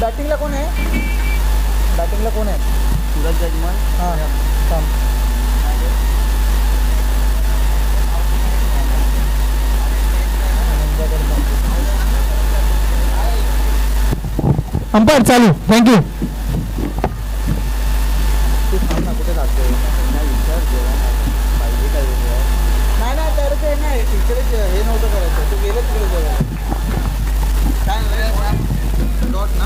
बॅटिंगला कोण आहे? बॅटिंगला कोण आहे? सूरज जजमल. हां थांब. अंपायर चालू. थँक्यू. तू थांब ना, कुठे जातोय? नाही नाही तर ते नाही इकडे हे नव्हतं करायचं, तू गेलं तिकडे जेवायला. काय डॉट ना.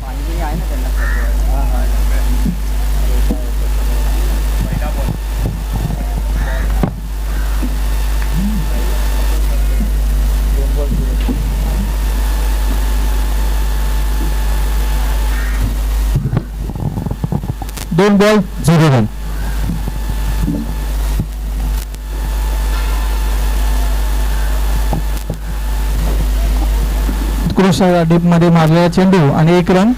पाणी आहे ना त्यांना. दोन बॉल सुरू. 2 बॉल 0 रन. उत्कृष्ट डीप मध्ये मारलेला चेंडू आणि 1 रन.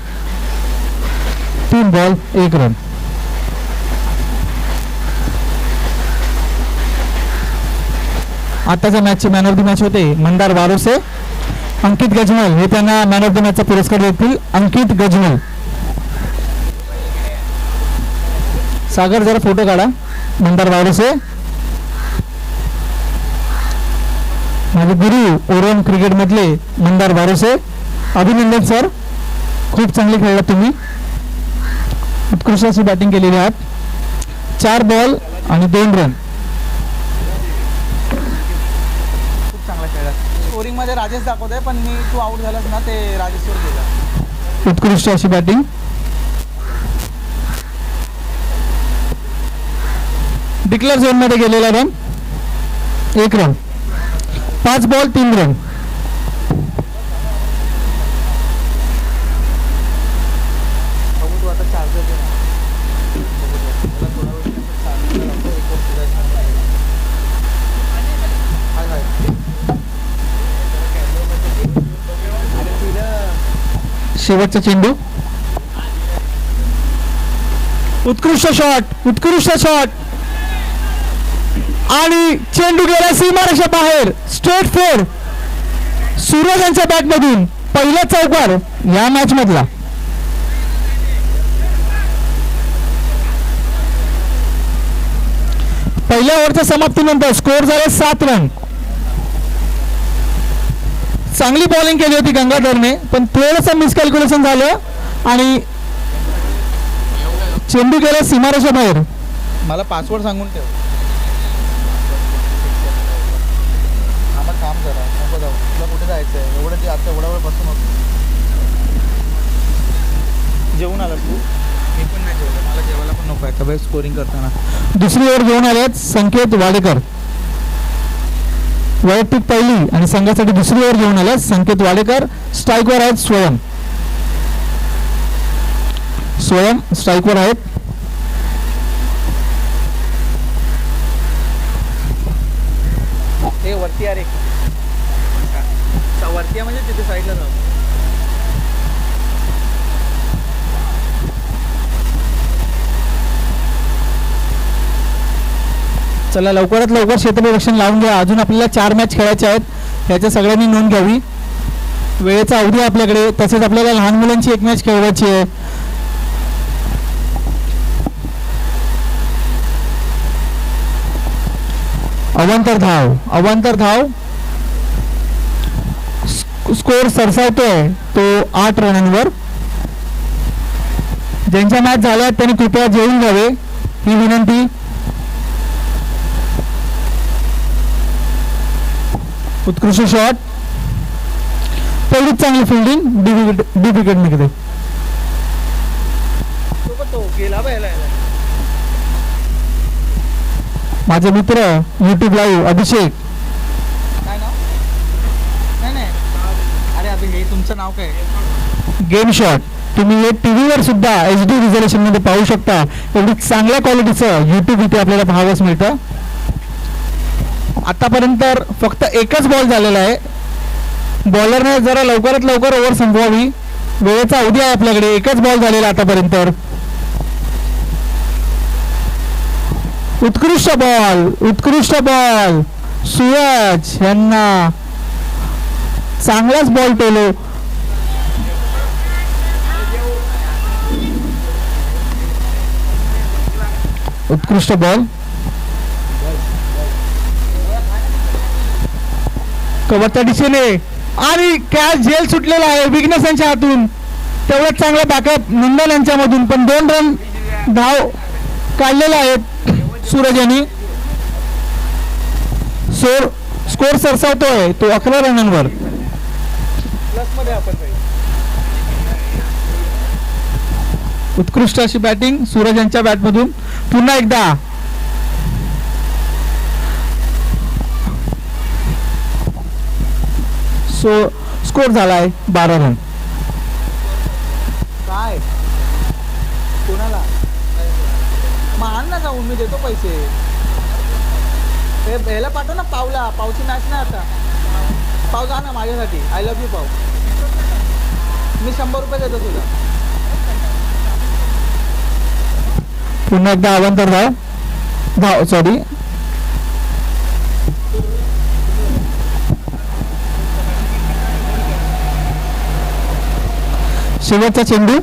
3 ball 1 run. आताच्या मॅचचे मॅन ऑफ द मॅच होते मंदार वारोसे. अंकित गजमल हे त्यांना मॅन ऑफ द मॅचचा पुरस्कार देतील. अंकित गजमल. सागर जरा फोटो काढा. मंदार वारोसे माझे गुरु ओरन क्रिकेट मधले मंदार वारोसे. अभिनंदन सर, खूप चांगले खेळला तुम्ही. उत्कृष्ट अशी बॅटिंग केलेली आहात. 4 बॉल आणि 2 रन. खूप चांगला खेळला. स्कोरिंगमध्ये राजेश दाखवत आहे, पण मी तू आऊट झालास ना ते राजेशवर गेला. उत्कृष्ट अशी बॅटिंग. डिक्लेअर झोन मध्ये गेलेला रन 1 रन. 5 ball 3 run. बघू तू आता चार्जर दे ना. मला थोडा वेळ चार्जर लागतो. एक वर फिरायचं. हाय हाय. अरे फिर शेवटचा चेंडू. उत्कृष्ट शॉट. उत्कृष्ट शॉट आणि चेंडू गेला सीमारेषा बाहेर. Straight four. सूरज यांच्या बॅट मधून पहिला चौकार या मॅच मधला. पहिल्या ओव्हरच्या समाप्तीनंतर स्कोर झाले 7 रन. चांगली बॉलिंग केली होती गंगाधरने, पण थोडंसं मिसकॅल्क्युलेशन झालं आणि चेंडू गेला सीमारेषा बाहेर. मला पासवर्ड सांगून ठेव. आम्हाला काम करा, नको जाऊ. तुला कुठे जायचं आहे? एवढं ते आता एवढा वेळ बसून होतो. जेवून आला तू? मी पण नाही जेवलं, मला जेवायला पण नको आहे का बाई स्कोरिंग करताना. दुसरी ओव्हर घेऊन आल्यात संकेत वाडेकर. वैयक्तिक पहिली आणि संघासाठी दुसरी ओव्हर घेऊन आल्यात संकेत वाडेकर. स्ट्राईकवर आहेत स्वयं. स्वयं स्ट्राईकवर आहेत. हे वरती अरे वरती आहे म्हणजे तिथे साईडला जाऊ. चला लवकरात लवकर क्षेत्ररक्षण लावून घ्या. अजून आपल्याला 4 मॅच खेळायचे आहेत. याच्या सगळ्यांनी नोंद घ्यावी. वेळेचा अवधी आपल्याकडे. तसेच आपल्याला लहान मुलांची 1 मॅच खेळवायची आहे. अवांतर धाव. अवांतर धाव. स्कोर सरसावतोय तो 8 रनांवर. ज्यांच्या मॅच झाल्या त्यांनी कृपया जेवून घ्यावे ही विनंती. उत्कृष्ट शॉट. तेवढीच चांगली फिल्डिंग डी विकेट निघते. तो गेला बायला. माझे मित्र यूट्यूब लाईव्ह अभिषेक. काय नाव? नाही नाही अरे अभि हे तुमचं नाव काय? Game shot. तुम्ही हे टीव्हीवर सुद्धा HD रिझोल्यूशन मध्ये पाहू शकता. एवढी चांगल्या क्वालिटीचं यूट्यूब इथे आपल्याला पाहावयास मिळतं. आतापर्यंत फक्त एकच बॉल झालेला आहे. बॉलरने जरा लवकरात लवकर ओव्हर संपवावी. वेळेचा अवधी आहे आपल्याकडे. एकच बॉल झालेला आतापर्यंत. उत्कृष्ट बॉल सूरज यांना चांगलाच बॉल टोलो. उत्कृष्ट बॉल कवरच्या दिशेने आणि कॅच झेल सुटलेला आहे विघ्नेश यांच्या हातून. तेवढंच चांगला बॅकअप नंदन यांच्यामधून, पण 2 रन धाव काढलेले आहेत सूरज यांनी. स्कोर सरसावतोय तो 11 रनांवर. प्लस मध्ये आपण जाईल. उत्कृष्ट अशी बॅटिंग सूरज यांच्या बॅटमधून. पुन्हा एकदा स्कोर झालाय 12 रन. काय कोणाला मग आण ना जाऊन, मी देतो पैसे. हे ह्याला पाठव ना पावला. पावची मॅच नाही आता. पाव जा ना माझ्यासाठी. आय लव्ह यू पाव. मी 100 रुपये देतो तुला. पुन्हा एकदा अवांतर धाव सॉरी शेवटचा चेंडू.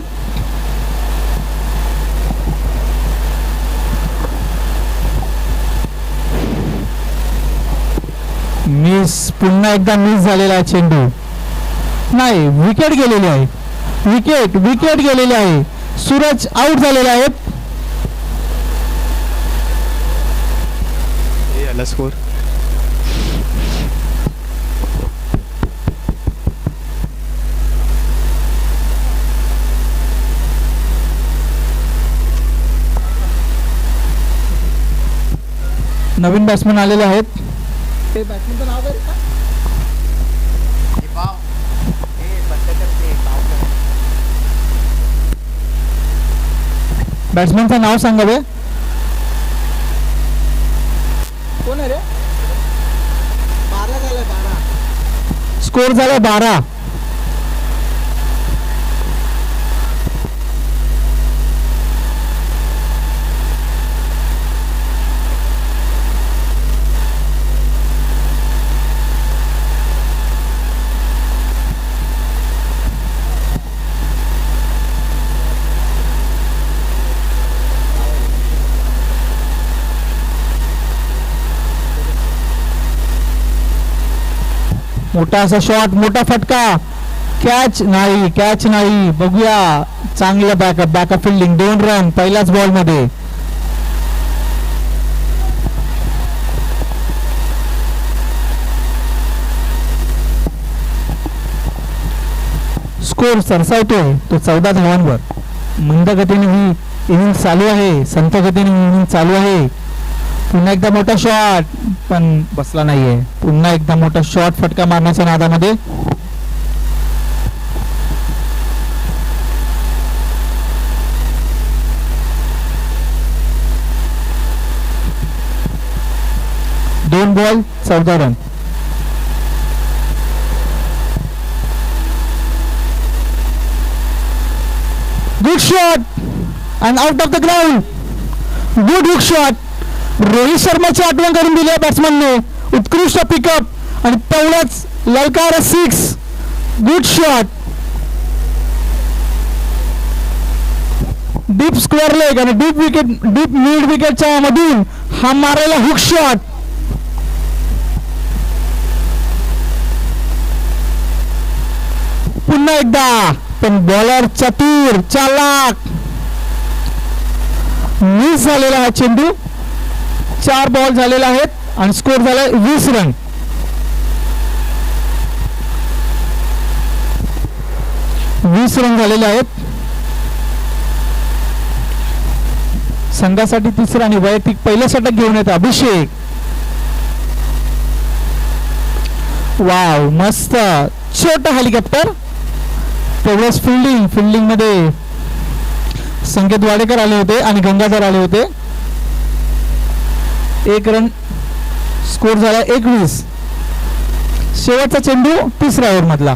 पुन्हा एकदा मिस झालेला आहे चेंडू. नाही, विकेट गेलेली आहे. विकेट गेलेली आहे. सूरज आउट झालेला आहे. स्कोर नवीन बॅट्समन आलेले आहेत. ते बॅट्समनचं नाव काय रे का? बॅट्समनचं नाव सांगावे. कोण आहे रे? 12 झालं. 12 स्कोर झाला 12. मोठा असा शॉट, मोठा फटका. कॅच नाही. बघूया चांगलं बॅकअप फिल्डिंग. 2 रन पहिल्याच बॉल मध्ये. स्कोर सरसावतोय तो 14 धावांवर. मंद गतीने ही इनिंग चालू आहे. संत गतीने ही इनिंग चालू आहे. पुन्हा एकदा मोठा शॉट पण बसला नाहीये. पुन्हा एकदा मोठा शॉट फटका मारण्याच्या नादामध्ये. दोन ball 14 run. Good shot and out of the ground. Good hook shot. Rohit शर्माची आठवण करून दिली आहे बॅट्समनने. उत्कृष्ट पिकअप आणि तेवढाच ललकार 6. Good shot. Deep square leg आणि डीप मिड विकेटच्या मधून हा मारायला हुक शॉट. पुन्हा एकदा पण बॉलर चतुर चालाक. मिस झालेला हा चेंडू. 4 बॉल झालेले आहेत आणि स्कोर झालाय 20 रन. झालेले आहेत. संघासाठी तिसरा आणि वैयक्तिक पहिलं षटक घेऊन येत अभिषेक. वाव, मस्त. छोटा हेलिकॉप्टर. तेवढंच फिल्डिंग मध्ये संकेत वाडेकर आले होते आणि गंगाधर आले होते. 1 रन. स्कोर झाला 21. शेवटचा चेंडू 3ऱ्या ओव्हर मधला.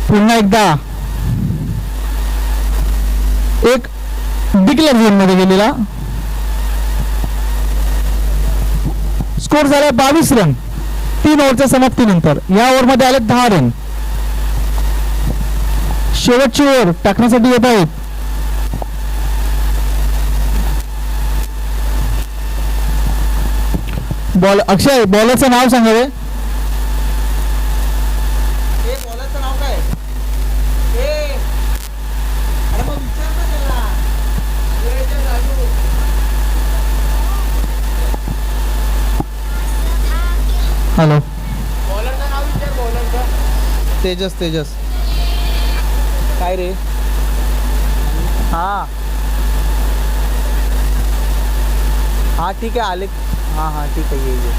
पुन्हा एकदा एक डिक्लेअर झोन मध्ये गेलेला. स्कोर झाला 22 रन 3 ओव्हरच्या समाप्तीनंतर. या ओव्हरमध्ये आले 10 रन. शेवटची ओव्हर टाकण्यासाठी येत आहेत. बॉल अक्षय, बॉलरचं नाव सांगावे. ए बॉलरचं नाव काय? ए अरे मग विचार ना त्याला. वेळेच्या जागेवर. हॅलो, बॉलरचं नाव विचार. बॉलरचं तेजस. तेजस काय रे? हां हां ठीक आहे आले. हां हां ठीक आहे ये.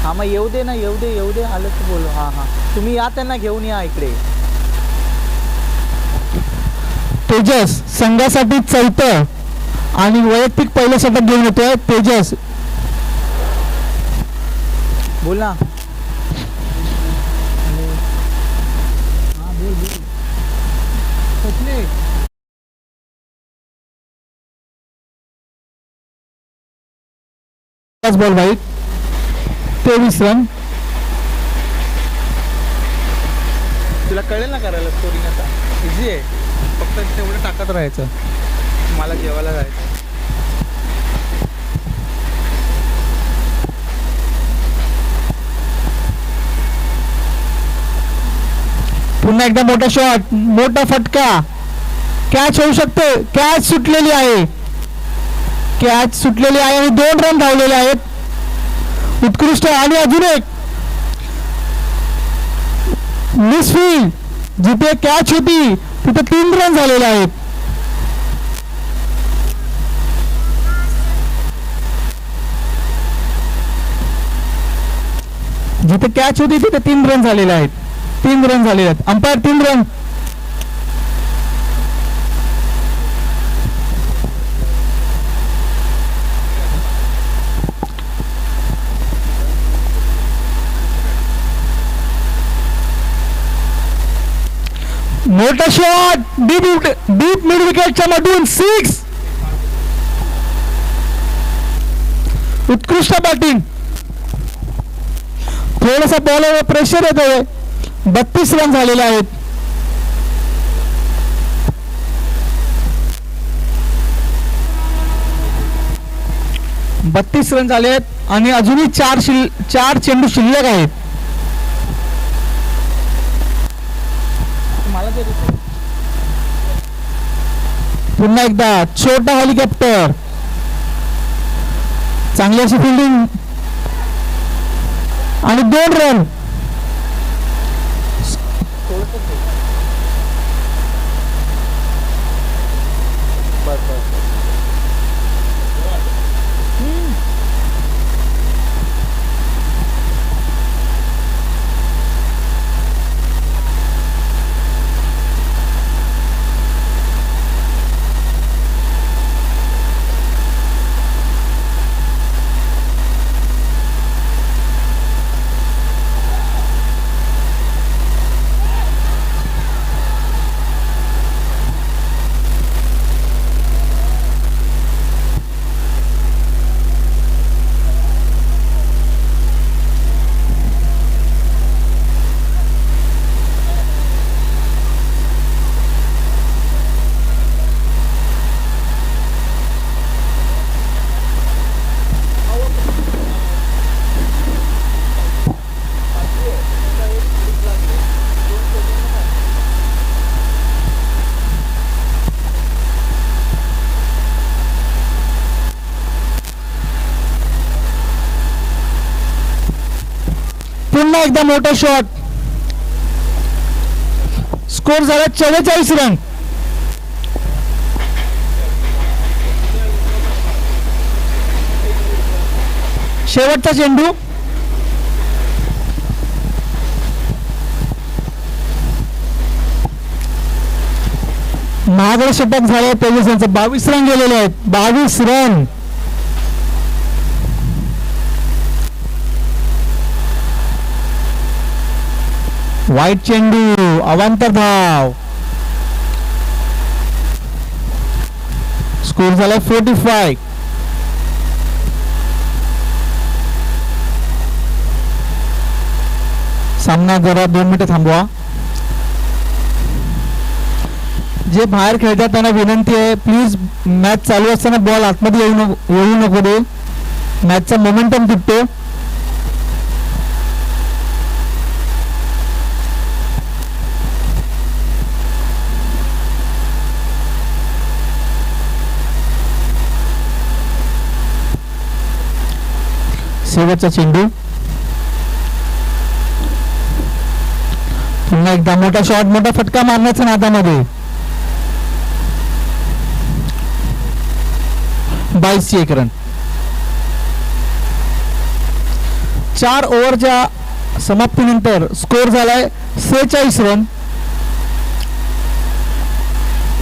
हां मग येऊ दे ना, येऊ दे आलं तर बोलू. हां हां तुम्ही या, त्यांना घेऊन या इकडे. तेजस संघासाठी चौथं आणि वैयक्तिक पहिलं षटक घेऊन येतोय. तेजस बोल ना. Ball wide. 23 रन. तुला कळेल ना करायला स्कोरिंग आता. इझी आहे, फक्त तेवढं टाकत राहायचं. मला जेवायला जायचं. पुन्हा एकदा मोठा शॉट, मोठा फटका. कॅच होऊ शकते. कॅच सुटलेली आहे. कॅच सुटलेली आहे आणि 2 रन धावलेले आहेत. उत्कृष्ट. आणि अजून एक मिसफील्ड, जिथे कॅच होती तिथे 3 रन झालेले आहेत. जिथे कॅच होती तिथे 3 रन झालेले आहेत. 3 रन झालेले आहेत. Umpire 3 run. मोठा शॉट, डीप मिड विकेटच्या मधून 6. उत्कृष्ट बॅटिंग. थोडासा बॉलवर प्रेशर येतोय. 32 रन झालेले आहेत. बत्तीस रन झाले आहेत आणि अजूनही 4 चेंडू शिल्लक आहेत. पुन्हा एकदा छोटा हेलिकॉप्टर. चांगली अशी फिल्डिंग आणि 2 रन. पुन्हा एकदा मोठा शॉट. स्कोर झाला 44 रन. शेवटचा चेंडू. महागडे षटक झाले. तेजस यांचे 22 रन गेलेले आहेत. 22 रन. वाईट चेंडू, अवांतर धाव. स्कोर झाला 45. सामना जरा 2 मिनिटं थांबवा. जे बाहेर खेळतात त्यांना विनंती आहे, प्लीज मॅच चालू असताना बॉल आतमध्ये येऊ नको दे. मॅचचा मोमेंटम तुटतो. शेवटचा चेंडू. पुन्हा एकदा मोठा शॉट, मोठा फटका मारण्याचा नादामध्ये 22ची 1 रन. 4 ओव्हरच्या समाप्तीनंतर स्कोर झालाय 46 रन.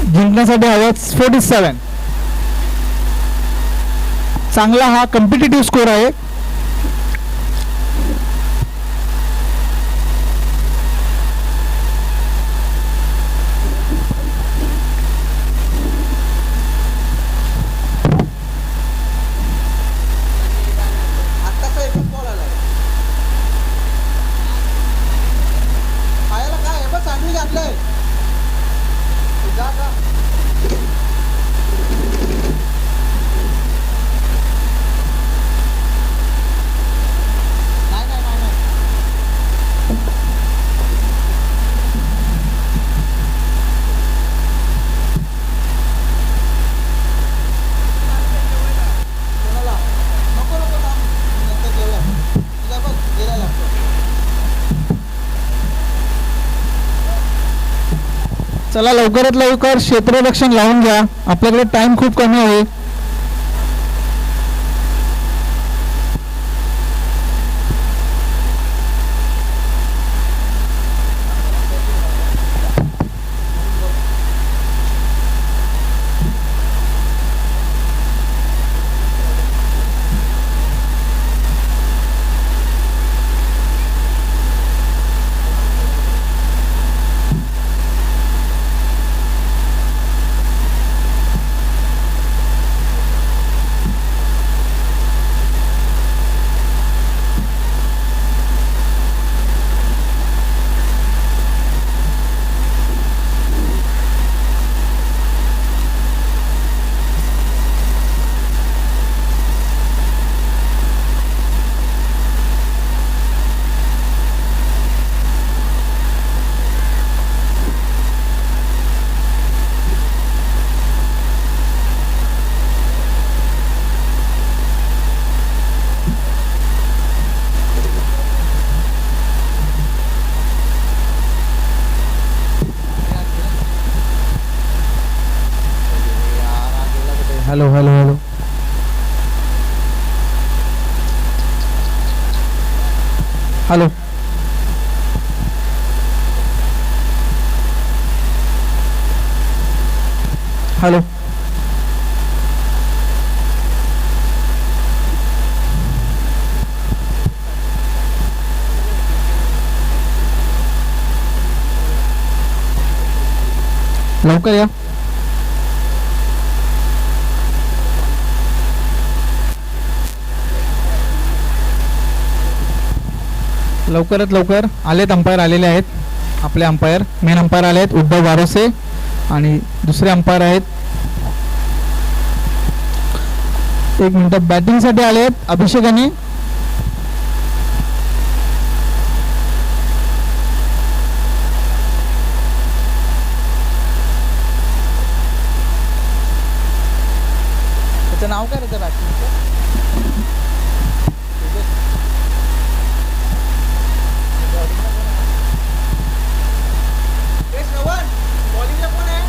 जिंकण्यासाठी हवं 47. चांगला हा कॉम्पिटिटिव्ह स्कोर आहे. आत्ताचा एकच बॉल आलाय. पायाला काय आहे बघ, सँडविच आणलंय. जा जा. नाही नाही नाही नाही. कोणाला नको नको थांब, नंतर जेवूया. तुझा बघ गेला लागतो. चला लवकरात लवकर क्षेत्ररक्षण लावून घ्या, आपल्याकडे टाइम खूप कमी आहे. Hello hello hello. Hello. Hello. लवकर या. लवकरात लवकर आलेत. अंपायर आलेले आहेत. आपले अंपायर, मेन अंपायर आले आहेत उद्धव वारोसे आणि दुसरे अंपायर आहेत 1 मिनिट बॅटिंगसाठी आले आहेत अभिषेक आणि त्याचं नाव काय त्याचं बॅटिंगचं? बॉलिंगला कोण आहे?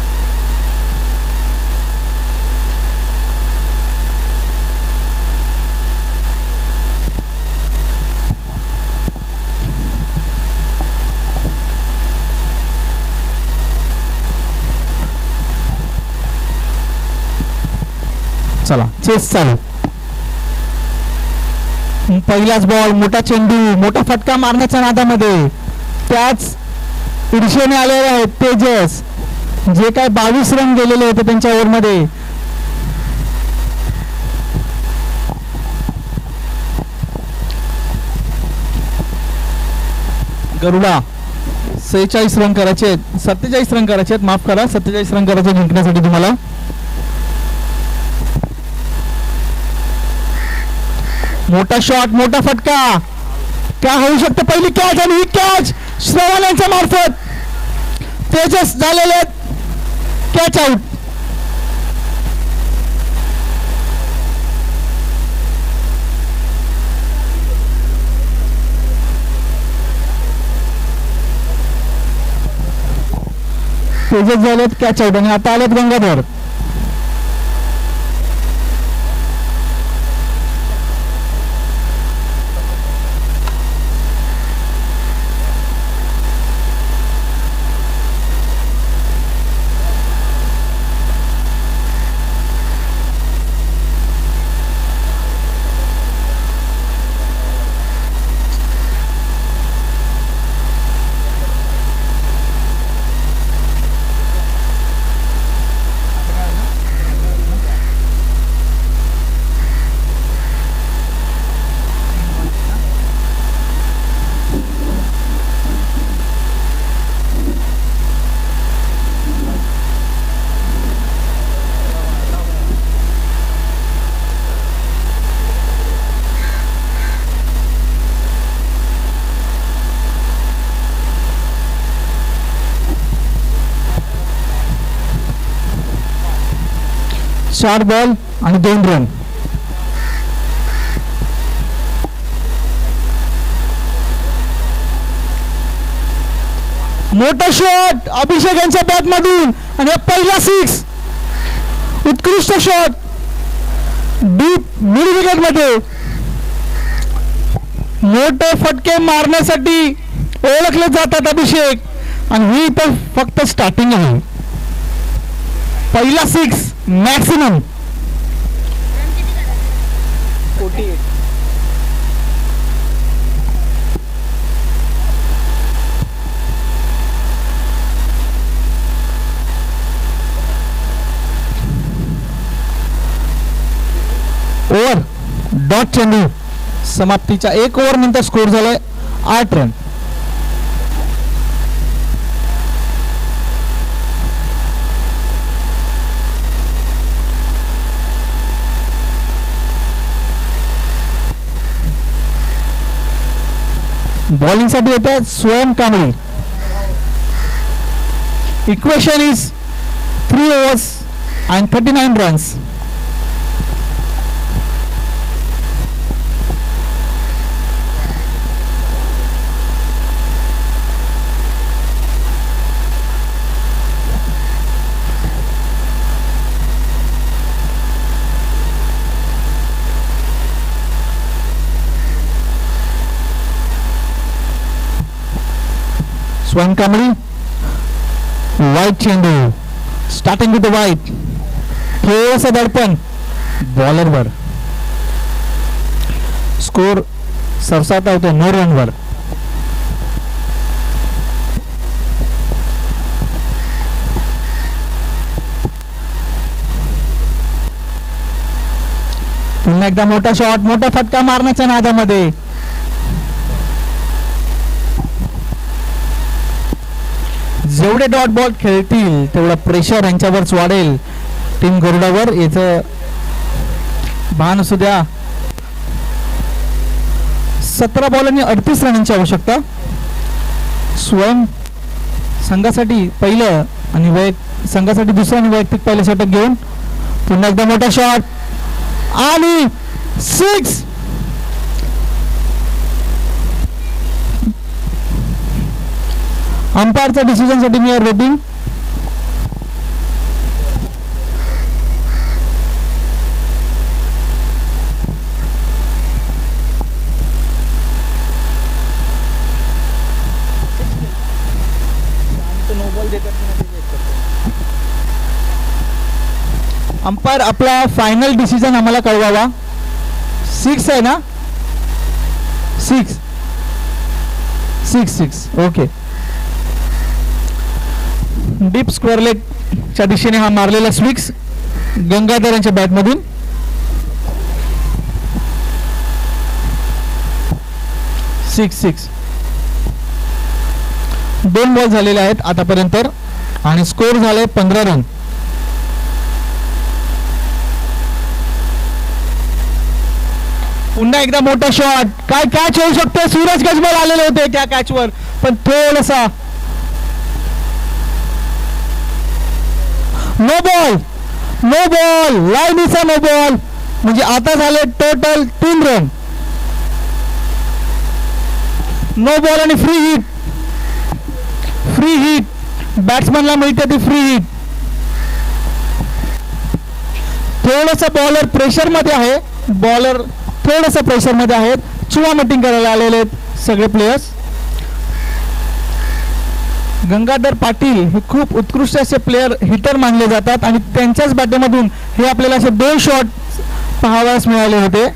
चला चेस चालू. पहिलाच बॉल, मोठा चेंडू, मोठा फटका मारण्याच्या नादामध्ये त्याच पुरुषाने आलेले आहेत तेजस, जे काय 22 रन गेलेले होते त्यांच्या ओव्हरमध्ये. गरुडा 46 रन करायचे आहेत, 47 रन करायचे आहेत, माफ करा, 47 रन करायचे जिंकण्यासाठी तुम्हाला. मोठा शॉट, मोठा फटका, काय होऊ शकतं. पहिली कॅच आणि ही कॅच श्रवण यांच्या मार्फत तेजस झालेले कॅच आउट. तेजस झालेत कॅच आउट आणि आता आलेत गंगाधर. चार बॉल आणि 2 रन. मोठा शॉट अभिषेक यांच्या बॅट मधून आणि पहिला 6. उत्कृष्ट शॉट डीप मिड विकेट मध्ये. मोठे फटके मारण्यासाठी ओळखले जातात अभिषेक आणि ही तर फक्त स्टार्टिंग आहे. पहिला 6 मॅक्सिमम. 48. ओव्हर डॉट चेंडू समाप्तीच्या 1 ओव्हर नंतर स्कोर झालाय 8 रन. बॉलिंग साठी येते स्वयं Kamble. Equation is 3 overs and 39 runs. स्वयं कांबळे वाईट चेंडू स्टार्टिंग विथ द वाईट. थोडंसं दडपण बॉलरवर. स्कोर सरसावता होतो 9 रनवर. पुन्हा एकदा मोठा शॉट, मोठा फटका मारण्याच्या नादामध्ये. जेवढे डॉट बॉल खेळतील तेवढा प्रेशर यांच्यावरच वाढेल टीम गरुडावर. याचं भान असू द्या. 17 बॉल आणि 38 रनांची आवश्यकता. स्वयं संघासाठी पहिलं आणि संघासाठी दुसरं आणि वैयक्तिक पहिलं षटक घेऊन पुन्हा एकदा मोठा शॉट आणि 6. अंपायरच्या डिसिजन साठी मी वेटिंग. अंपायर आपला फायनल डिसिजन आम्हाला कळवावा. 6 आहे ना? 6 ओके. डीप स्क्वेअर लेगच्या दिशेने हा मारलेला स्विक्स गंगाधर यांच्या बॅटमधून. सिक्स 2 बॉल झालेले आहेत आतापर्यंत आणि स्कोर झाले 15 रन. पुन्हा एकदा मोठा शॉट. काय कॅच होऊ शकते. सूरज गजबल आलेले होते त्या कॅचवर पण थोडासा नो बॉल लाईनीचा नो बॉल. म्हणजे आता झाले टोटल 3 रन. नो बॉल आणि फ्री हिट बॅट्समनला मिळते ती फ्री हिट. थोडंसं बॉलर प्रेशर मध्ये आहे. चुवा मटिंग करायला आलेले आहेत सगळे प्लेयर्स. गंगाधर पाटील हे खूप उत्कृष्ट असे प्लेयर हिटर मानले जातात आणि त्यांच्याच बॅटेमधून हे आपल्याला असे 2 शॉट पाहावयास मिळाले होते.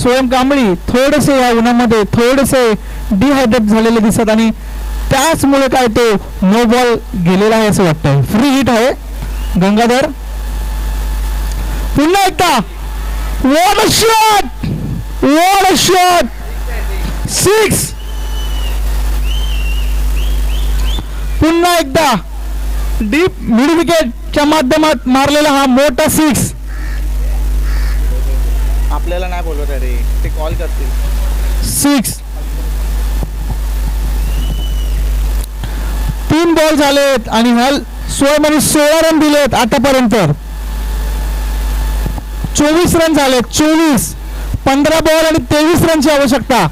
स्वयं कांबळी थोडेसे या उन्हामध्ये थोडेसे डिहायड्रेट झालेले दिसत आणि त्याचमुळे काय तो नो बॉल गेलेला आहे असं वाटतंय. फ्री हिट आहे गंगाधर. पुन्हा एकदा व्हॉट अ शॉट 6. पुन्हा एकदा डीप मिड विकेटच्या माध्यमात मारलेला हा मोठा 6. आपल्याला नाही बोलवत अरे ते कॉल करतील. 6. 3 बॉल झालेत आणि हल 16 रन दिलेत आतापर्यंत. 24 रन झाले. 15 बॉल आणि 23 रनची आवश्यकता.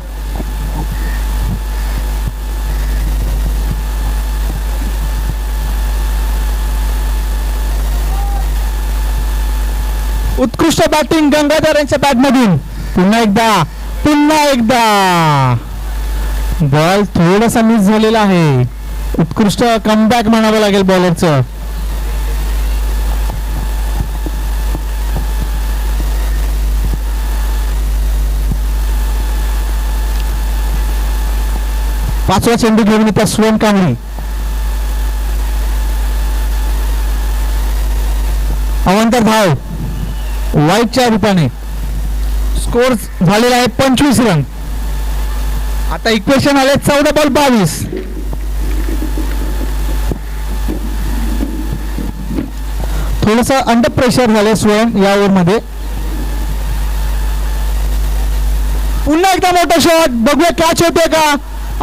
उत्कृष्ट बॅटिंग गंगाधर यांच्या बॅटमधून. पुन्हा एकदा बॉल थोडासा मिस झालेला आहे. उत्कृष्ट कमबॅक म्हणावं लागेल बॉलरचं. पाचवा चेंडू घेऊन येतात स्वयं कांबळी. अवांतर धाव वाईटच्या रूपाने. स्कोर झालेला आहे 25 रन. आता इक्वेशन आले 14 बॉल 22. थोडस अंडर प्रेशर झाले स्वयं या ओव्हर मध्ये. पुन्हा एकदा मोठा शॉट. बघूया कॅच होते का.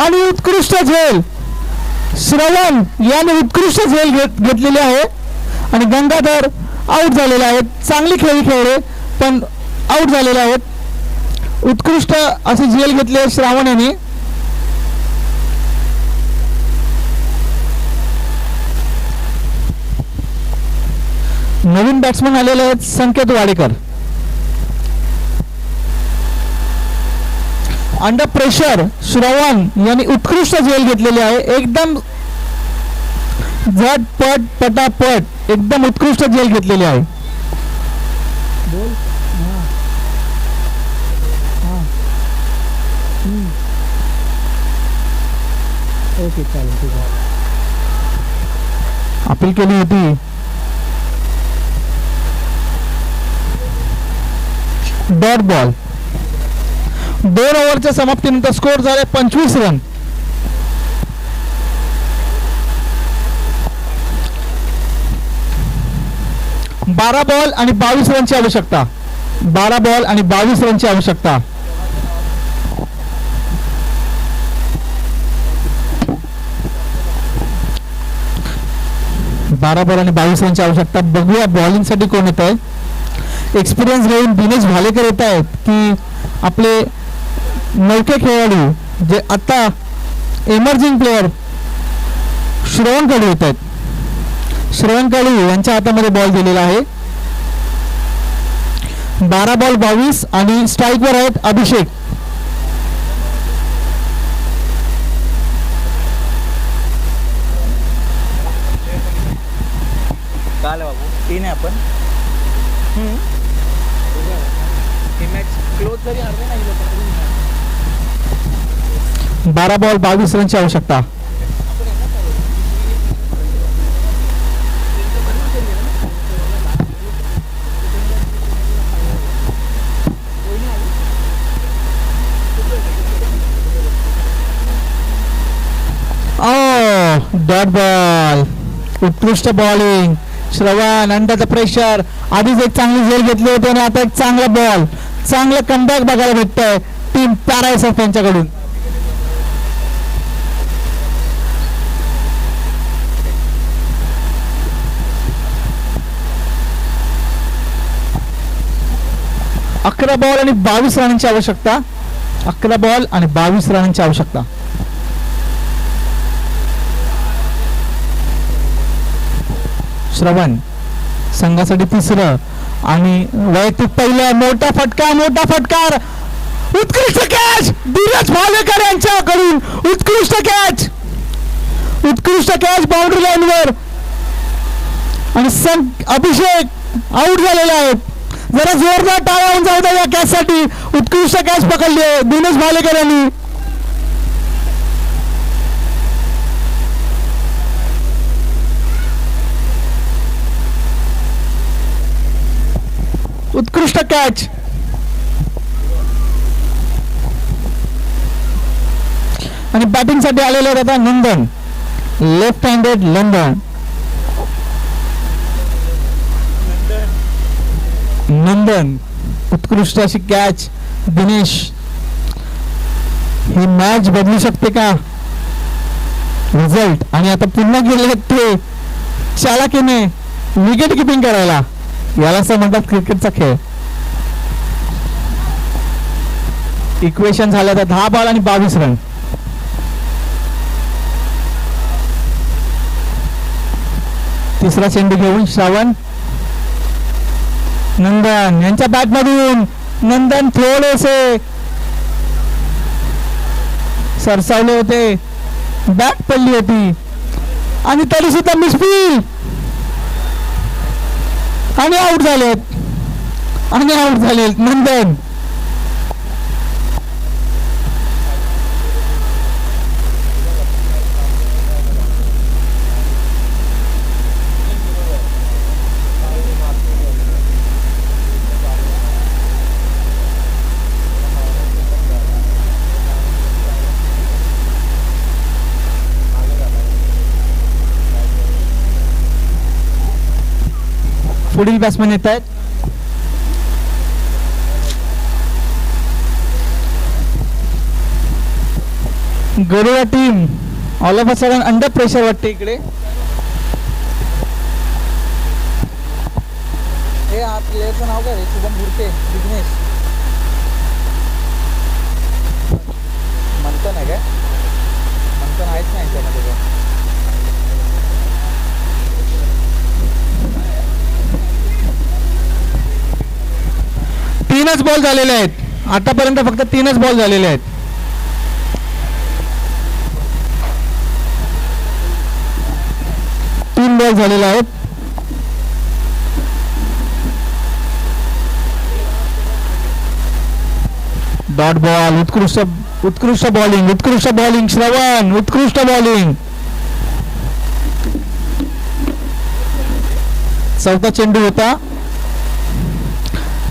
आणि उत्कृष्ट झेल श्रवण याने उत्कृष्ट झेल घेतलेली आहे आणि गंगाधर आउट झालेले आहेत. चांगली खेळले पण आउट झालेले आहेत. उत्कृष्ट अशी झेल घेतली आहे श्रावण यांनी. नवीन बॅट्समन आलेले आहेत संकेत वाडेकर. अंडर प्रेशर श्रवण यांनी उत्कृष्ट झेल घेतलेली आहे. एकदम झटपट पटापट एकदम उत्कृष्ट झेल घेतलेली आहे. ओके चालेल ठीक आहे. अपील केली होती. Dot ball. 2 ओव्हरच्या समाप्तीनंतर स्कोर झाले 25 रन. बारा बॉल आणि 22 रनची आवश्यकता. 12 बॉल आणि 22 रनची आवश्यकता. बारा बॉल आणि 22 रनची आवश्यकता. बघूया बॉलिंग साठी कोण येत आहे. एक्सपिरियन्स घेऊन दिनेश भालेकर येत आहेत की आपले नौके खेळाडू जे आता एमर्जिंग प्लेयर श्रवण कडू येत आहेत. श्रवण कडू यांच्या हातामध्ये बॉल दिलेला आहे. 12 बॉल 22 आणि स्ट्राईक वर आहेत अभिषेक. चालेल बाबू 3 आहे आपण. ही मॅच क्लोज जरी हरले नाही 12 बॉल 22 रनची आवश्यकता. Dot ball. उत्कृष्ट बॉलिंग श्रवण अंडर द प्रेशर. आधीच एक चांगली झेल घेतली होती आणि आता एक चांगला बॉल, चांगलं कमबॅक बघायला भेटतंय टीम पॅरासाफ यांच्याकडून. अकरा बॉल आणि 22 रनांची आवश्यकता. 11 बॉल आणि 22 रनांची आवश्यकता. श्रवण संघासाठी तिसरं आणि वैयक्तिक पहिलं. मोठा फटकार. उत्कृष्ट कॅच धीरज भालेकर यांच्याकडून. उत्कृष्ट कॅच बाउंड्री लाईनवर आणि अभिषेक आउट झालेले आहेत. जरा जोरदार टाळ्या होऊन जाऊ द्या या कॅच साठी. उत्कृष्ट कॅच पकडली दिनेश भालेकर यांनी. उत्कृष्ट कॅच. आणि बॅटिंग साठी आलेले आहेत आता नंदन. Left handed Nandan. उत्कृष्ट अशी कॅच दिनेश. ही मॅच बदलू शकते का रिझल्ट. आणि आता पुन्हा गेले ते चालाकीने विकेट किपिंग करायला. याला असं म्हणतात क्रिकेटचा खेळ. इक्वेशन झालं तर 10 बॉल आणि 22 रन. तिसरा चेंडू घेऊन श्रावण. नंदन यांच्या बॅट मधून. नंदन थोडेसे सरसावले होते, बॅट पडली होती आणि तरी सुद्धा मिसफील आणि आउट झालेत नंदन. पुढील बॅट्समन येत आहेत. Garuda team all of a sudden under pressure वाटते इकडे. हे प्लेयरचं नाव काय रे? शुभम भुरटे, विघ्नेश मंथन आहे काय? मंथन आहेच नाही यांच्यामध्ये का? तीनच बॉल झालेले आहेत आतापर्यंत, फक्त 3च बॉल झालेले आहेत. तीन बॉल झालेले आहेत. Dot ball. उत्कृष्ट बॉलिंग श्रवण. उत्कृष्ट बॉलिंग. चौथा चेंडू होता,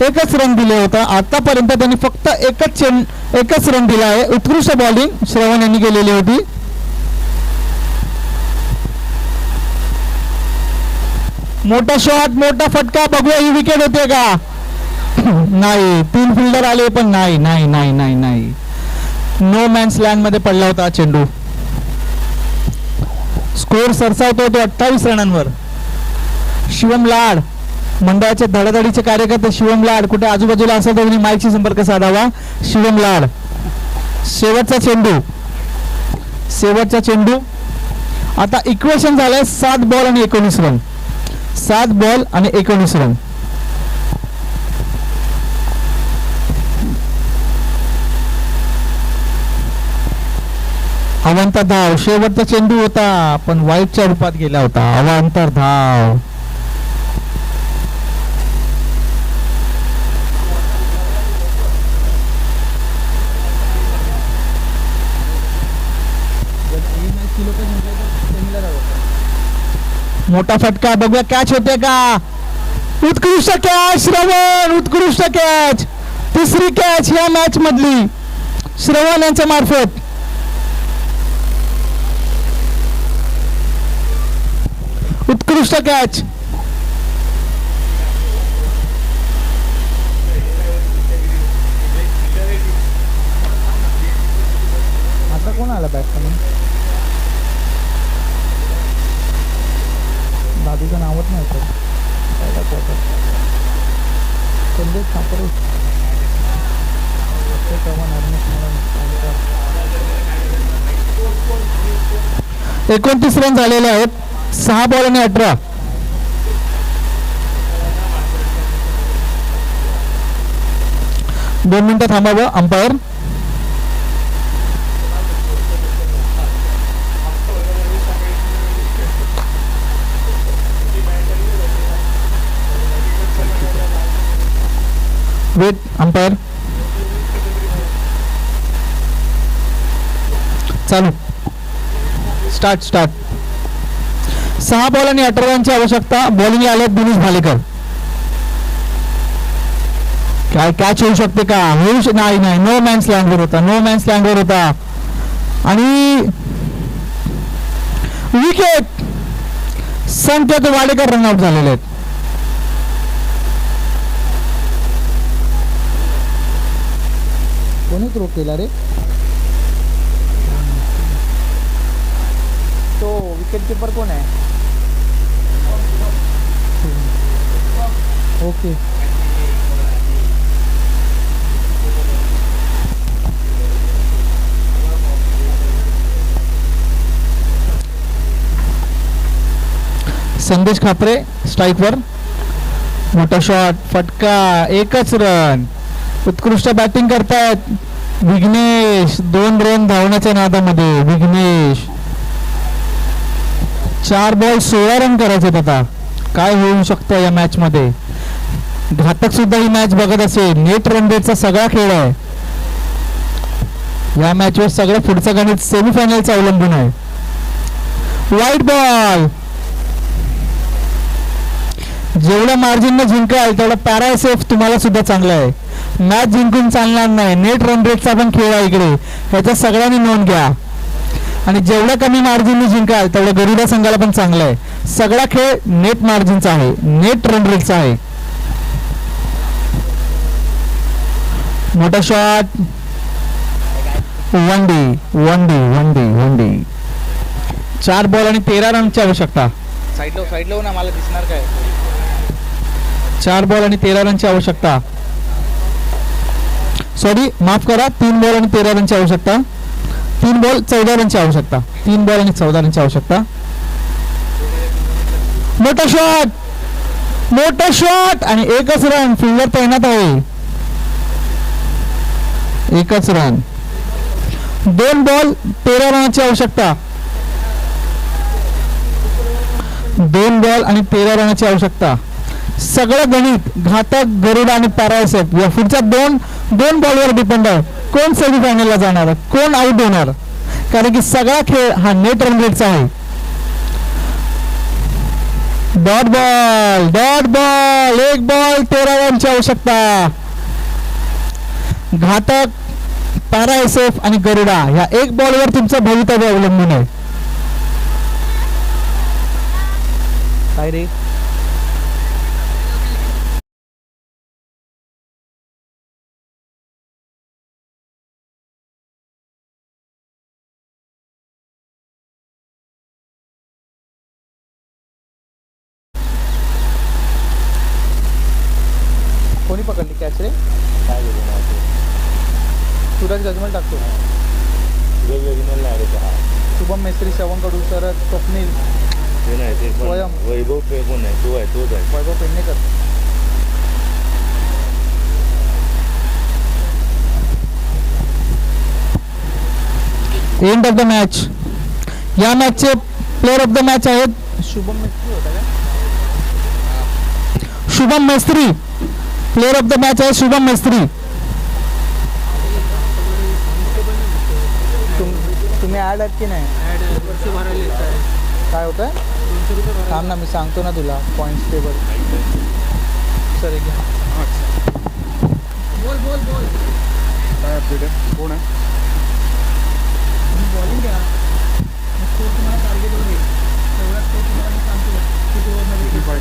एकच रन दिले होता आतापर्यंत. त्यांनी फक्त एकच रन दिला आहे. उत्कृष्ट बॉलिंग श्रवण यांनी केलेली होती. मोठा शॉट, मोठा फटका. बघूया ही विकेट होते का? नाही. 3 फिल्डर आले पण नाही. नो मॅन्स लँड मध्ये पडला होता चेंडू. स्कोर सरसावतो तो 28 रनांवर. शिवम लाड मंडळाचे धडाधडीचे कार्यकर्ते शिवम लाड कुठे आजूबाजूला असेल तर त्यांनी माईकशी संपर्क साधावा. शिवम लाड. शेवटचा चेंडू. आता इक्वेशन झालंय 7 बॉल आणि 19 रन. 7 बॉल आणि 19 रन. अवांतर धाव. शेवटचा चेंडू होता पण वाईटच्या रूपात गेला होता. अवांतर धाव. मोठा फटका. बघूया कॅच होते का? उत्कृष्ट कॅच श्रवण. उत्कृष्ट कॅच. तिसरी कॅच या मॅच मधली श्रवण यांच्या मार्फत. उत्कृष्ट कॅच. आता कोण आला बॅट्समॅन? दादूचं नावच नाही तर संदेश ठाकरे, अक्षय चव्हाण, हरमेश मोहन, 29 रन झालेले आहेत. 6 बॉल आणि 18. दोन मिनिटं थांबावं अंपायर. Wait umpire. चालू. स्टार्ट. 6 बॉल आणि 18 रनची आवश्यकता. बॉलिंग आले दिनेश भालेकर. काय कॅच होऊ शकते का? नाही. नो मॅन्स लँडवर होता. आणि विकेट. संकेत वाडेकर रनआउट झालेले आहेत. कोणी थ्रो केला रे? तो विकेट कीपर कोण आहे? ओके. संदेश खापरे स्ट्राईकवर. मोठा शॉट, फटका, एकच रन. उत्कृष्ट बॅटिंग करतायत विघ्नेश. 2 रन धावण्याच्या नादामध्ये विघ्नेश. 4 बॉल 16 रन करायचे. आता काय होऊ शकतं या मॅच मध्ये? घातक सुद्धा ही मॅच बघत असेल. नेट रन रेटचा सगळा खेळ आहे या मॅचवर. सगळं पुढचं गणित सेमीफायनलचं अवलंबून आहे. वाईट बॉल. जेवढ्या मार्जिनने जिंकाल तेवढा पॅरासेफ तुम्हाला सुद्धा चांगला आहे. मॅच जिंकून चालणार नाही. नेट रन रेटचा पण खेळ आहे इकडे. ह्याच्या सगळ्यांनी नोंद घ्या. आणि जेवढ्या कमी मार्जिनने जिंकाल तेवढं गरुडा संघाला पण चांगलं आहे. सगळा खेळ नेट मार्जिनचा आहे, नेट रन रेटचा आहे. मोठा शॉट. One day. 4 बॉल आणि 13 रनची आवश्यकता. साईडला ना, मला दिसणार काय? 4 बॉल आणि 13 रनची आवश्यकता. सॉरी, माफ करा. 3 बॉल आणि 13 रनची आवश्यकता. 3 बॉल 14 रनची आवश्यकता. 3 बॉल आणि 14 रनची आवश्यकता. मोठा शॉट आणि एकच रन. फिल्डर तैनात आहे. एकच रन. 2 बॉल 13 रनाची आवश्यकता. 2 बॉल आणि 13 रनाची आवश्यकता. सगळं गणित घातक, गरुडा आणि पॅरासेफ या पुढच्या दोन बॉलवर डिपेंड आहे. कोण सेमीफायनलला जाणार, कोण आउट होणार. कारण की सगळा खेळ हा नेट रन रेटचा आहे. Dot ball. 1 बॉल 13 रनची आवश्यकता. घातक, पॅरासेफ आणि गरुडा या 1 बॉलवर तुमचं भवितव्य अवलंबून आहे. काय रे? कोणी पकडली कॅच रे? काय बोलू मला सूरज गजमल टाकतो. शुभम मेस्त्री, श्रवण कडू, शरद, स्वप्नील, ते नाही ते पण स्वयं. वैभव पे कोण आहे? तोच आहे. Vaibhav Pednekar. End of the match. या मॅचचे प्लेअर ऑफ द मॅच आहेत शुभम मेस्त्री होता का? Shubham Mestri. Player of the match आहे शुभम मेस्त्री. तुम्ही ॲड आहेत की नाही? काय होतं आहे? थांब ना, मी सांगतो ना तुला पॉईंट्स टेबल. सर एक बोल काय अपडेट आहे? कोण आहे? बॉलिंग घ्या. स्कोर तुम्हाला टार्गेट होईल. तेवढा स्कोर तुम्हाला मी सांगतो.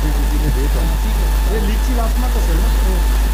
आयडेंटिटी में देता हूँ। ये लीची लास्ट में असेल ना